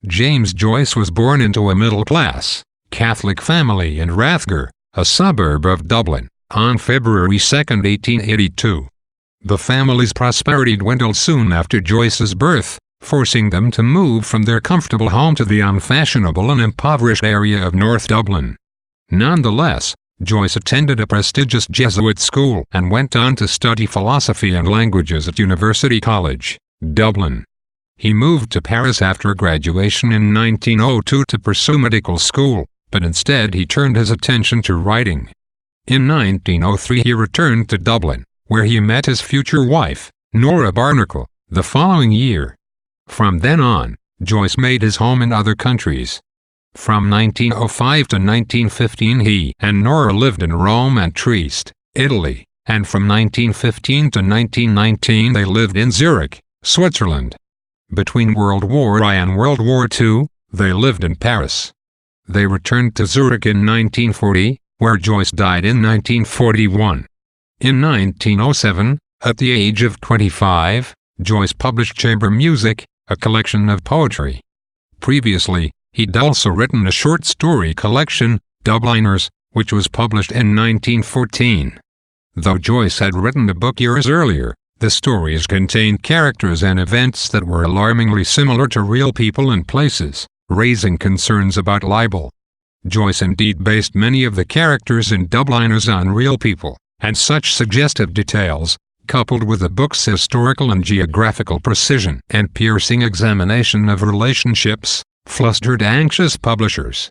James Joyce was born into a middle-class, Catholic family in Rathgar, a suburb of Dublin, on February 2, 1882. The family's prosperity dwindled soon after Joyce's birth, forcing them to move from their comfortable home to the unfashionable and impoverished area of North Dublin. Nonetheless, Joyce attended a prestigious Jesuit school and went on to study philosophy and languages at University College, Dublin. He moved to Paris after graduation in 1902 to pursue medical school, but instead he turned his attention to writing. In 1903 he returned to Dublin, where he met his future wife, Nora Barnacle, the following year. From then on, Joyce made his home in other countries. From 1905 to 1915 he and Nora lived in Rome and Trieste, Italy, and from 1915 to 1919 they lived in Zurich, Switzerland. Between World War I and World War II, they lived in Paris. They returned to Zurich in 1940, where Joyce died in 1941. In 1907, at the age of 25, Joyce published Chamber Music, a collection of poetry. Previously, he'd also written a short story collection, Dubliners, which was published in 1914. Though Joyce had written the book years earlier, the stories contained characters and events that were alarmingly similar to real people and places, raising concerns about libel. Joyce indeed based many of the characters in Dubliners on real people, and such suggestive details, coupled with the book's historical and geographical precision and piercing examination of relationships, flustered anxious publishers.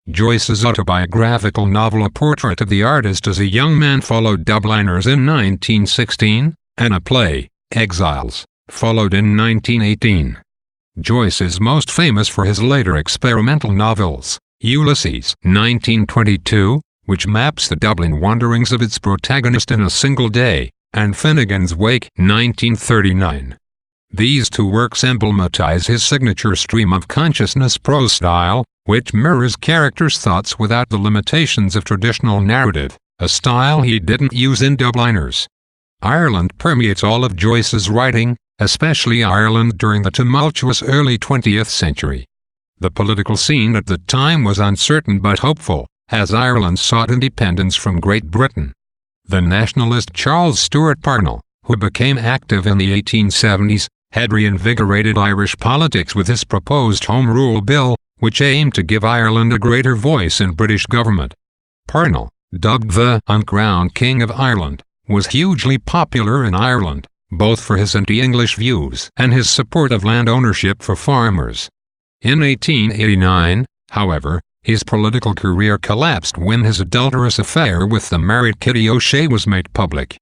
Joyce's autobiographical novel A Portrait of the Artist as a Young Man followed Dubliners in 1916, and a play, Exiles, followed in 1918. Joyce is most famous for his later experimental novels, Ulysses, 1922, which maps the Dublin wanderings of its protagonist in a single day, and Finnegan's Wake, 1939. These two works emblematize his signature stream of consciousness prose style, which mirrors characters' thoughts without the limitations of traditional narrative, a style he didn't use in Dubliners. Ireland permeates all of Joyce's writing, especially Ireland during the tumultuous early 20th century. The political scene at the time was uncertain but hopeful, as Ireland sought independence from Great Britain. The nationalist Charles Stewart Parnell, who became active in the 1870s, had reinvigorated Irish politics with his proposed Home Rule Bill, which aimed to give Ireland a greater voice in British government. Parnell, dubbed the uncrowned King of Ireland, was hugely popular in Ireland, both for his anti-English views and his support of land ownership for farmers. In 1889, however, his political career collapsed when his adulterous affair with the married Kitty O'Shea was made public.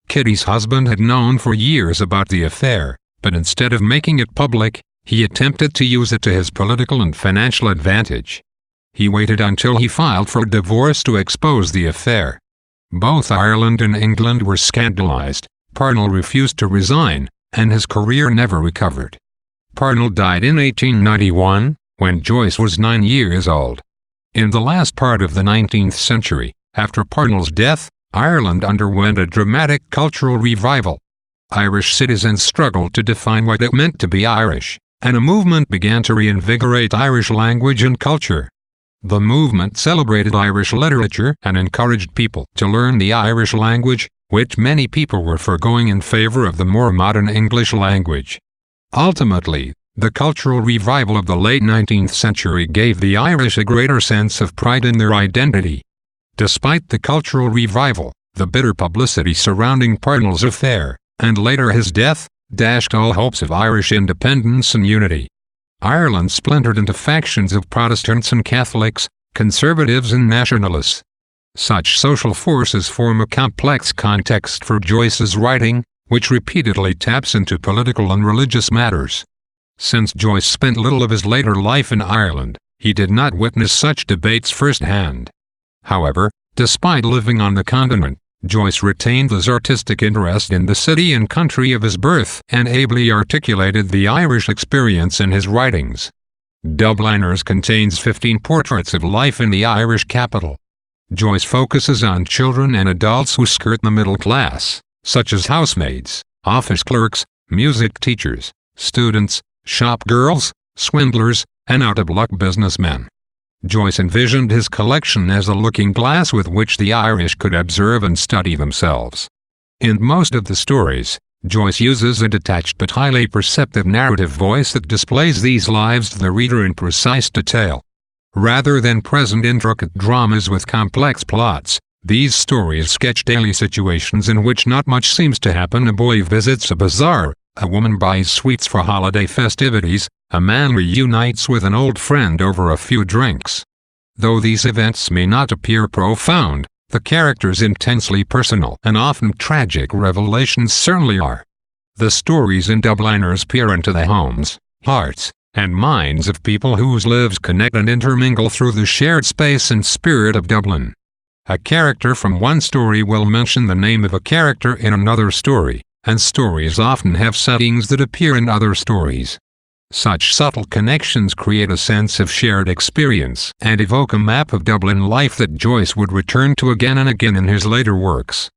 Kitty's husband had known for years about the affair, but instead of making it public, he attempted to use it to his political and financial advantage. He waited until he filed for divorce to expose the affair. Both Ireland and England were scandalized. Parnell refused to resign, and his career never recovered. Parnell died in 1891, when Joyce was 9 years old. In the last part of the 19th century, after Parnell's death, Ireland underwent a dramatic cultural revival. Irish citizens struggled to define what it meant to be Irish, and a movement began to reinvigorate Irish language and culture. The movement celebrated Irish literature and encouraged people to learn the Irish language, which many people were forgoing in favor of the more modern English language. Ultimately, the cultural revival of the late 19th century gave the Irish a greater sense of pride in their identity. Despite the cultural revival, the bitter publicity surrounding Parnell's affair, and later his death, dashed all hopes of Irish independence and unity. Ireland splintered into factions of Protestants and Catholics, conservatives and nationalists. Such social forces form a complex context for Joyce's writing, which repeatedly taps into political and religious matters. Since Joyce spent little of his later life in Ireland, he did not witness such debates firsthand. However, despite living on the continent, Joyce retained his artistic interest in the city and country of his birth and ably articulated the Irish experience in his writings. Dubliners contains 15 portraits of life in the Irish capital. Joyce focuses on children and adults who skirt the middle class, such as housemaids, office clerks, music teachers, students, shop girls, swindlers, and out-of-luck businessmen. Joyce envisioned his collection as a looking glass with which the Irish could observe and study themselves. In most of the stories, Joyce uses a detached but highly perceptive narrative voice that displays these lives to the reader in precise detail. Rather than present intricate dramas with complex plots, these stories sketch daily situations in which not much seems to happen. A boy visits a bazaar, a woman buys sweets for holiday festivities, a man reunites with an old friend over a few drinks. Though these events may not appear profound, the characters' intensely personal and often tragic revelations certainly are. The stories in Dubliners peer into the homes, hearts, and minds of people whose lives connect and intermingle through the shared space and spirit of Dublin. A character from one story will mention the name of a character in another story, and stories often have settings that appear in other stories. Such subtle connections create a sense of shared experience and evoke a map of Dublin life that Joyce would return to again and again in his later works.